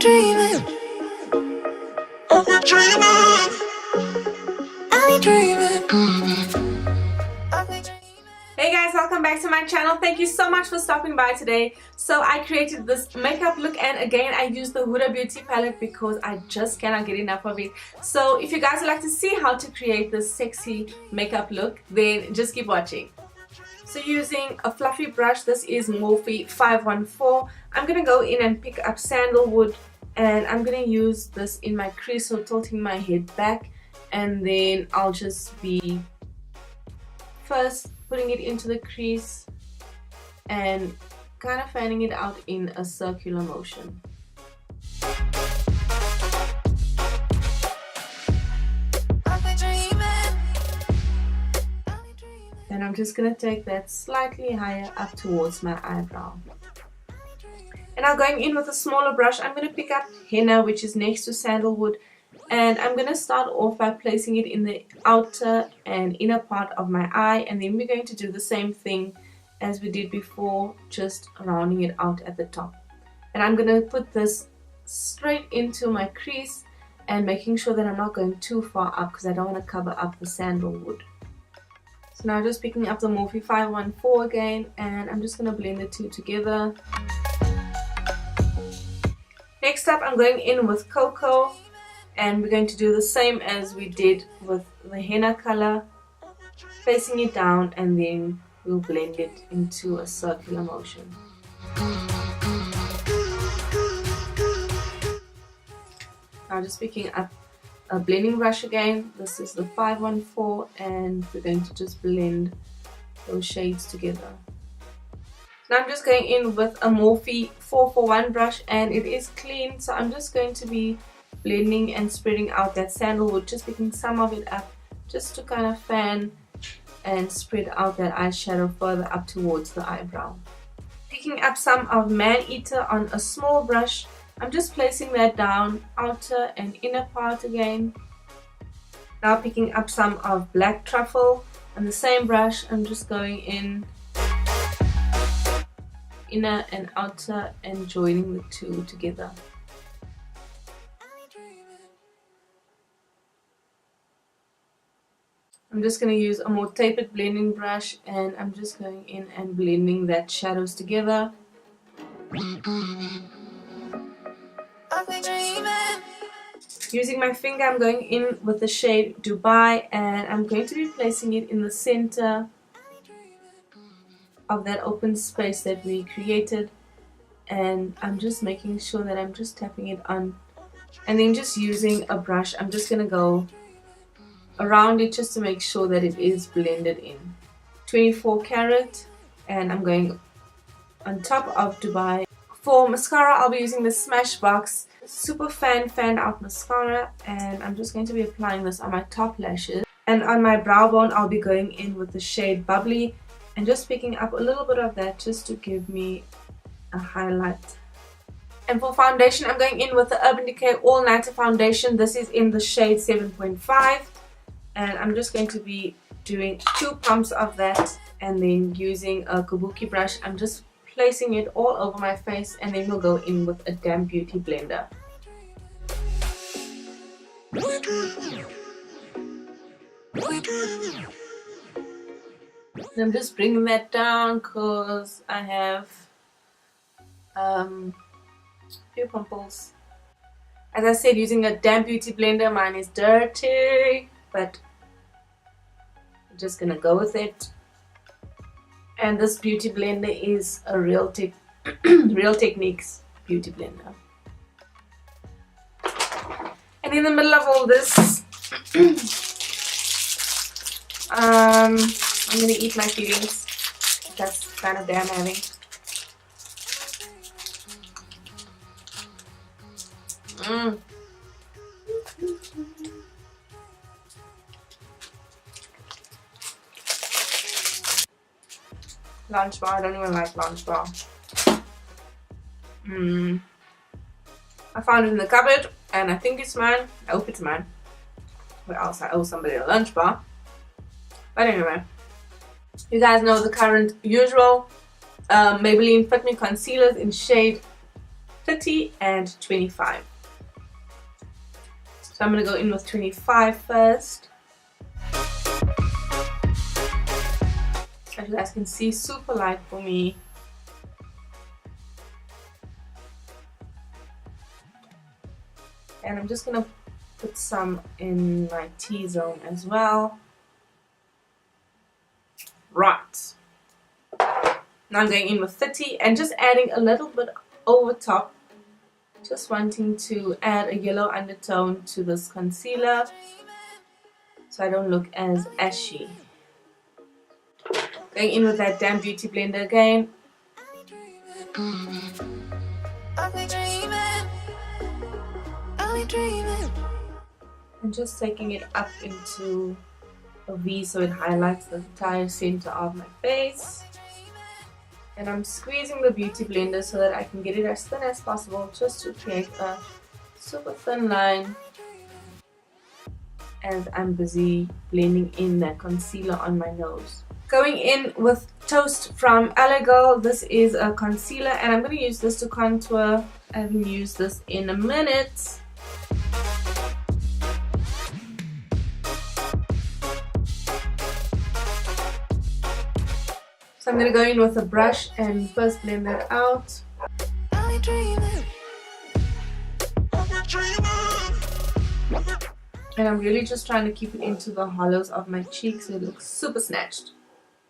dreaming. Are we dreaming? Are we dreaming? Hey guys, welcome back to my channel. Thank you so much for stopping by today. So I created this makeup look, and again I used the Huda beauty palette because I just cannot get enough of it. So if you guys would like to see how to create this sexy makeup look, then just keep watching. So using a fluffy brush, this is Morphe 514, I'm going to go in and pick up sandalwood, and I'm going to use this in my crease, so tilting my head back, and then I'll just be first putting it into the crease and kind of fanning it out in a circular motion. And I'm just going to take that slightly higher up towards my eyebrow. And now going in with a smaller brush, I'm going to pick up henna, which is next to sandalwood, and I'm going to start off by placing it in the outer and inner part of my eye, and then we're going to do the same thing as we did before, just rounding it out at the top. And I'm going to put this straight into my crease and making sure that I'm not going too far up because I don't want to cover up the sandalwood. So now just picking up the Morphe 514 again, and I'm just going to blend the two together. Next up, I'm going in with Cocoa, and we're going to do the same as we did with the henna color, placing it down, and then we'll blend it into a circular motion. Now just picking up a blending brush again, this is the 514, and we're going to just blend those shades together. Now I'm just going in with a Morphe 441 brush, and it is clean, so I'm just going to be blending and spreading out that sandalwood, just picking some of it up just to kind of fan and spread out that eyeshadow further up towards the eyebrow. Picking up some of Man Eater on a small brush, I'm just placing that down, outer and inner part again. Now picking up some of Black Truffle on the same brush, I'm just going in inner and outer and joining the two together. I'm just going to use a more tapered blending brush, and I'm just going in and blending that shadows together. Using my finger, I'm going in with the shade Dubai, and I'm going to be placing it in the center of that open space that we created, and I'm just making sure that I'm just tapping it on, and then just using a brush, I'm just going to go around it just to make sure that it is blended in. 24 karat, and I'm going on top of Dubai. For mascara, I'll be using the Smashbox Super Fan Out Mascara, and I'm just going to be applying this on my top lashes. And on my brow bone, I'll be going in with the shade Bubbly and just picking up a little bit of that just to give me a highlight. And for foundation, I'm going in with the Urban Decay All Nighter Foundation. This is in the shade 7.5, and I'm just going to be doing 2 pumps of that, and then using a kabuki brush, I'm just placing it all over my face, and then we'll go in with a damp beauty blender. And I'm just bringing that down because I have few pimples. As I said, using a damp beauty blender. Mine is dirty, but I'm just gonna go with it. And this beauty blender is a Real Techniques beauty blender. And in the middle of all this, I'm gonna eat my feelings. That's kind of damn heavy. Lunch bar, I don't even like lunch bar. I found it in the cupboard, and I think it's mine. I hope it's mine. Or else I owe somebody a lunch bar. But anyway, you guys know the current usual Maybelline Fit Me concealers in shade 30 and 25. So I'm going to go in with 25 first. As you guys can see, super light for me. And I'm just going to put some in my T-zone as well. Right. Now I'm going in with 30 and just adding a little bit over top. Just wanting to add a yellow undertone to this concealer so I don't look as ashy. Going in with that damn beauty blender again. And just taking it up into a V so it highlights the entire center of my face. And I'm squeezing the beauty blender so that I can get it as thin as possible, just to create a super thin line as I'm busy blending in that concealer on my nose. Going in with Toast from Girl. This is a concealer and I'm going to use this to contour. I haven't used this in a minute. So I'm going to go in with a brush and first blend that out. And I'm really just trying to keep it into the hollows of my cheeks so it looks super snatched.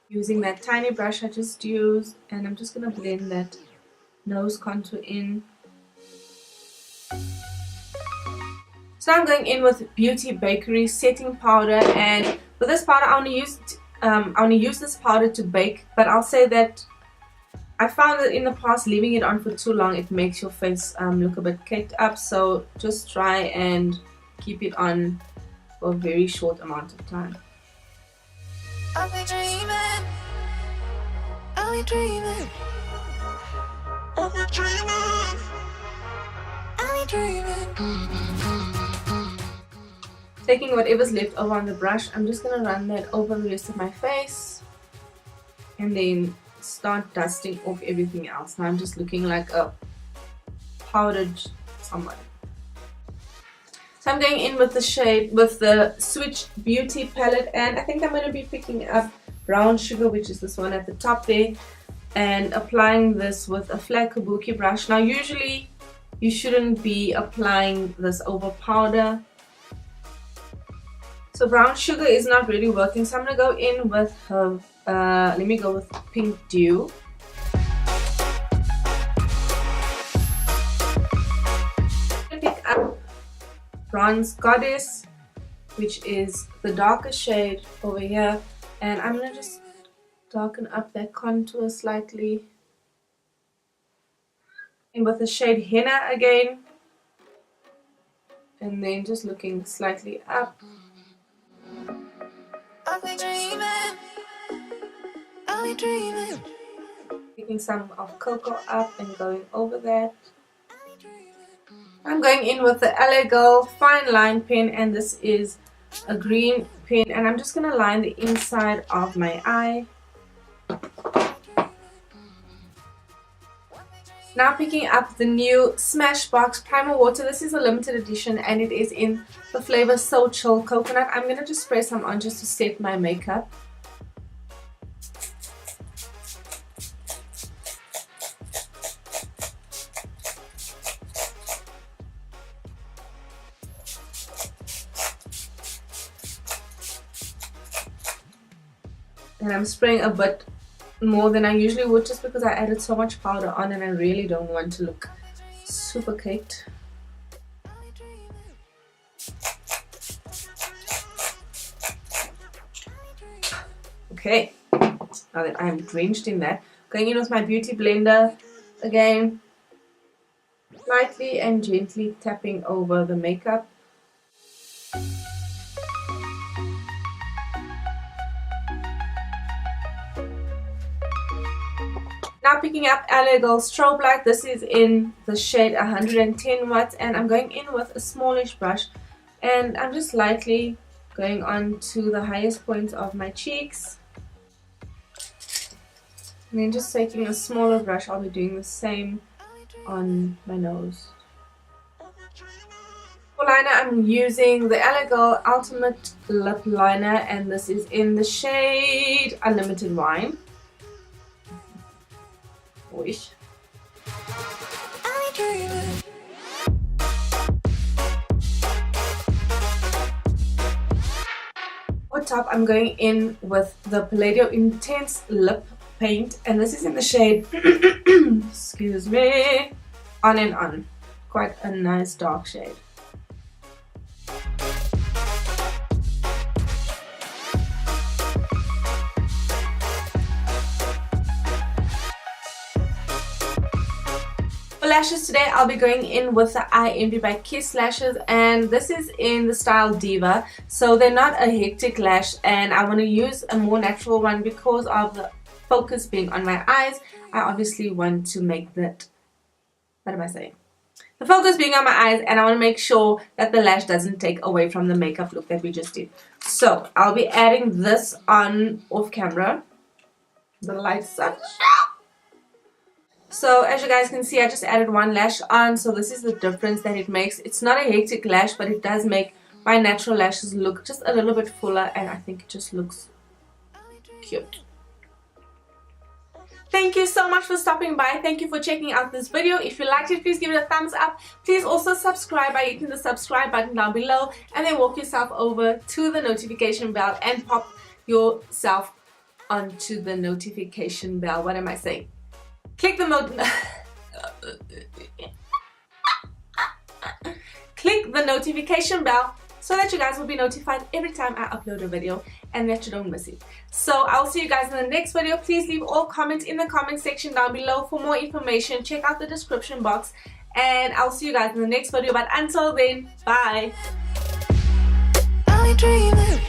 Using that tiny brush I just used, and I'm just going to blend that nose contour in. So I'm going in with Beauty Bakerie setting powder, and for this powder I want to use this powder to bake, but I'll say that I found that in the past leaving it on for too long it makes your face look a bit caked up, so just try and keep it on for a very short amount of time. I'll be dreaming, I'll be dreaming, I'll be dreaming, I'll be dreaming. Taking whatever's left over on the brush, I'm just going to run that over the rest of my face and then start dusting off everything else. Now I'm just looking like a powdered somebody. So I'm going in with the shade, with the Switch Beauty palette, and I think I'm going to be picking up Brown Sugar, which is this one at the top there, and applying this with a flat kabuki brush. Now usually you shouldn't be applying this over powder, so Brown Sugar is not really working, so I'm going to go in with let me go with Pink Dew. Pick up Bronze Goddess, which is the darker shade over here, and I'm going to just darken up that contour slightly. And with the shade Henna again, and then just looking slightly up. I'll be dreaming, I'll be dreaming. Picking some of Cocoa up and going over that. I'm going in with the LA Girl Fine Line pen, and this is a green pen, and I'm just going to line the inside of my eye. Now picking up the new Smashbox Primer Water. This is a limited edition and it is in the flavor So Chill Coconut. I'm going to just spray some on just to set my makeup. And I'm spraying a bit more than I usually would just because I added so much powder on and I really don't want to look super caked. Okay, now that I'm drenched in that, going in with my beauty blender again, lightly and gently tapping over the makeup. Now picking up LA Girl Strobelite. This is in the shade 110 watts, and I'm going in with a smallish brush, and I'm just lightly going on to the highest points of my cheeks, and then just taking a smaller brush. I'll be doing the same on my nose. For liner, I'm using the Elegant Ultimate Lip Liner, and this is in the shade Unlimited Wine. Wish. For top, I'm going in with the Palladio Intense Lip Paint, and this is in the shade excuse me, On and On. Quite a nice dark shade. For lashes today, I'll be going in with the Eye Envy by Kiss lashes, and this is in the style Diva, so they're not a hectic lash, and I want to use a more natural one because of the focus being on my eyes. I obviously want to make that, what am I saying? The focus being on my eyes, and I want to make sure that the lash doesn't take away from the makeup look that we just did. So I'll be adding this on off camera. The lights are. So as you guys can see, I just added one lash on, so this is the difference that it makes. It's not a hectic lash, but it does make my natural lashes look just a little bit fuller, and I think it just looks cute. Thank you so much for stopping by. Thank you for checking out this video. If you liked it, please give it a thumbs up. Please also subscribe by hitting the subscribe button down below, and then walk yourself over to the notification bell and pop yourself onto the notification bell. What am I saying? Click the notification bell so that you guys will be notified every time I upload a video and that you don't miss it. So I'll see you guys in the next video. Please leave all comments in the comment section down below for more information. Check out the description box, and I'll see you guys in the next video. But until then, bye. I'm a dreamer.